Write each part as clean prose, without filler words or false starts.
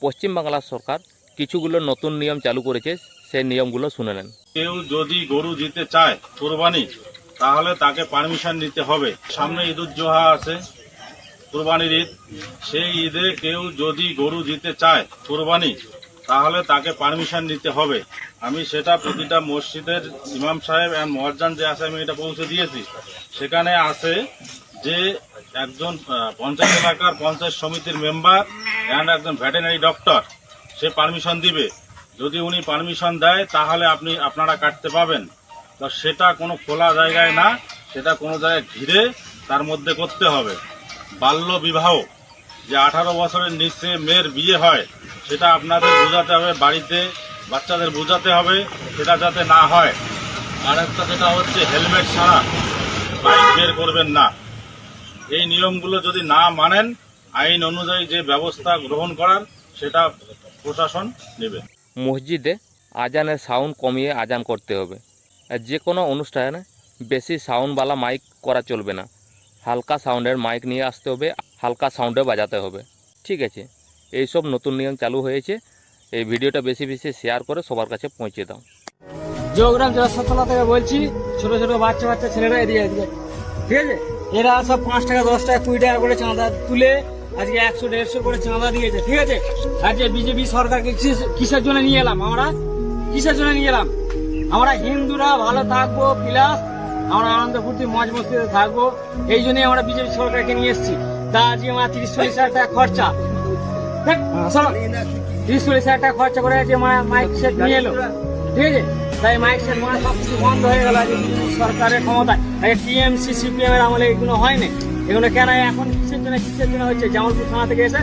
পশ্চিমবাংলা সরকার কিছুগুলো নতুন নিয়ম চালু করেছে, সেই নিয়মগুলো শুনে নেন। কেউ যদি গরু দিতে চায় কোরবানি, তাহলে তাকে পারমিশন নিতে হবে। সামনে ঈদুজ্জোহা আছে, কোরবানির ঈদ। সেই ঈদে কেউ যদি গরু দিতে চায় কোরবানি, তাহলে তাকে পারমিশন নিতে হবে। আমি সেটা প্রতিটা মসজিদের ইমাম সাহেব এন্ড মুয়াজ্জিন যে আছে, আমি এটা পৌঁছে দিয়েছি। সেখানে আছে যে একজন পঞ্চায়েত এলাকার পঞ্চায়েত সমিতির মেম্বার এন্ড একজন ভেটেরিনারি ডক্টর, সে পারমিশন দিবে। যদি উনি পারমিশন দেয় তাহলে আপনারা কাটতে পাবেন। তো সেটা কোনো খোলা জায়গায় না, সেটা কোনো জায়গায় ঘিরে তার মধ্যে করতে হবে। বাল্য বিবাহ, যে 18 বছরের নিচে মেয়ের বিয়ে হয়, সেটা আপনাদের বোঝাতে হবে, বাড়িতে বাচ্চাদের বোঝাতে হবে, সেটা যাতে না হয়। আর একটা যেটা হচ্ছে হেলমেট ছাড়া বাইক বের করবেন না। এই নিয়মগুলো যদি না মানেন, আইন অনুযায়ী যে ব্যবস্থা গ্রহণ করার সেটা প্রশাসন নেবে। মসজিদে আজানের সাউন্ড কমিয়ে আজান করতে হবে। আর যে কোনো অনুষ্ঠানে বেশি সাউন্ডওয়ালা মাইক করা চলবে না। হালকা সাউন্ডের মাইক নিয়ে আসতে হবে, হালকা সাউন্ডে বাজাতে হবে। ঠিক আছে, এইসব নতুন নিয়ম চালু হয়েছে। এই ভিডিওটা বেশি বেশি শেয়ার করে সবার কাছে পৌঁছে দাও। জোগ্রাম জয়সতলা থেকে বলছি। ছোট ছোট বাচ্চা ছেলেরা এদিকে ঠিক আছে, এরা সব 5 টাকা 10 টাকা 20 টাকা করে চাঁদা তুলে আজকে 100-150 করে চাঁদা দিয়েছে। ঠিক আছে, আর যে বিজেপি সরকারকে কিসের জন্য নিয়ে এলাম আমরা? কিসের জন্য নিয়ে এলাম? আমরা হিন্দুরা ভালো থাকবো, প্লাস আমরা আনন্দ ফুর্তি মজ মস্তিতে থাকবো, এই জন্যই আমরা বিজেপি সরকারকে নিয়ে এসেছি। তা আজকে আমার 30-40 হাজার টাকা খরচা, 30-40 হাজার টাকা খরচা করে যে মাইক সেট নিয়ে এলো। ঠিক আছে, তাই মাইক সেট মানে সবকিছু বন্ধ হয়ে গেল সরকারের ক্ষমতায়। টিএমসি সিপিএম এর আমলে এগুলো হয়নি। এগুলো কেন এখন কিসের জন্য হচ্ছে? জামালপুর থানা থেকে এসে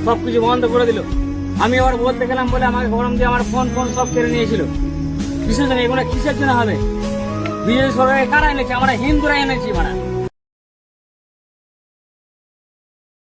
সবকিছু বন্ধ করে দিল। আমি আবার বলতে গেলাম বলে আমাকে গরম দিয়ে আমার ফোন সব কেড়ে নিয়েছিল। কিসের জন্য এগুলো? কিসের জন্য হবে? বিজেপি সরকার কারা এনেছে? আমরা হিন্দুরা এনেছি।